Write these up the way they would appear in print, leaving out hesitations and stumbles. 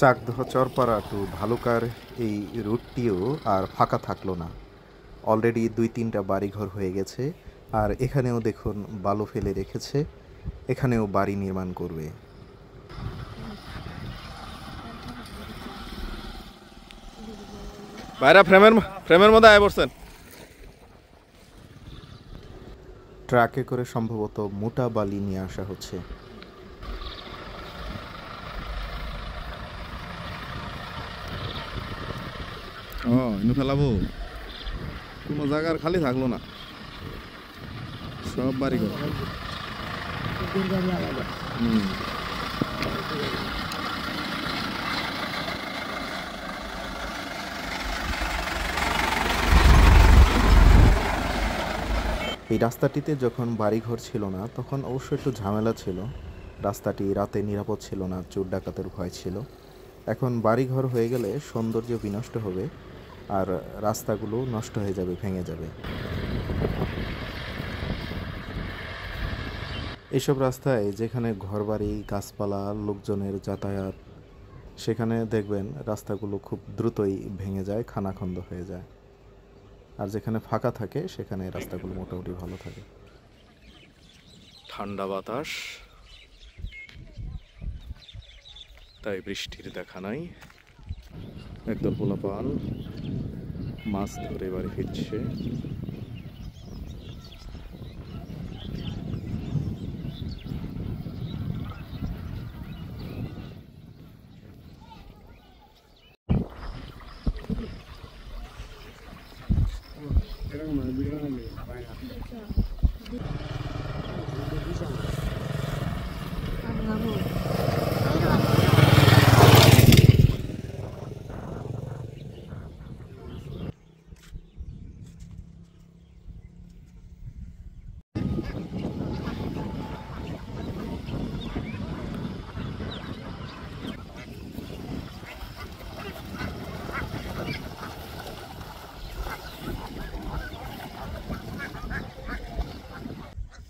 Chakdaha Charpara two ভালুকার এই রুটটিও আর ফাঁকা থাকলো না। অলরেডি ২-৩টা বাড়িঘর হয়ে গেছে, আর এখানেও দেখুন বালু ফেলে রেখেছে, এখানেও বাড়ি নির্মাণ করবে। ভাইরা ফ্রেমের ফ্রেমের মধ্যে আয় পড়ছেন। ট্রাকে করে সম্ভবত মোটা বালি নিয়ে আসা হচ্ছে। ইনু ফেলাবো, কোনো জায়গার খালি থাকলো না, সব বাড়ি ঘর। এই রাস্তাটিতে যখন বাড়িঘর ছিল না তখন অবশ্য একটু ঝামেলা ছিল, রাস্তাটি রাতে নিরাপদ ছিল না, চোর ডাকাতের ভয় ছিল। এখন বাড়িঘর হয়ে গেলে সৌন্দর্য বিনষ্ট হবে, আর রাস্তাগুলো নষ্ট হয়ে যাবে, ভেঙে যাবে। এইসব রাস্তায় যেখানে ঘরবাড়ি, গাছপালা, লোকজনের যাতায়াত, সেখানে দেখবেন রাস্তাগুলো খুব দ্রুতই ভেঙে যায়, খানাখন্দ হয়ে যায়। আর যেখানে ফাঁকা থাকে সেখানে রাস্তাগুলো মোটামুটি ভালো থাকে। ঠান্ডা বাতাস, তাই বৃষ্টির দেখা নাই। একদল পোলাপান মাছ ধরে বাড়ি ফিরছে।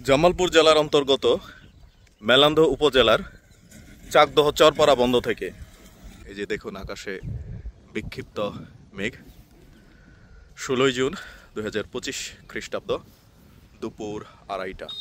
জামালপুর জেলার অন্তর্গত মেলান্দ উপজেলার চাকদহ চরপাড়া বন্ধ থেকে এই যে দেখুন আকাশে বিক্ষিপ্ত মেঘ। 16 জুন 2025 খ্রিস্টাব্দ, দুপুর 2:30।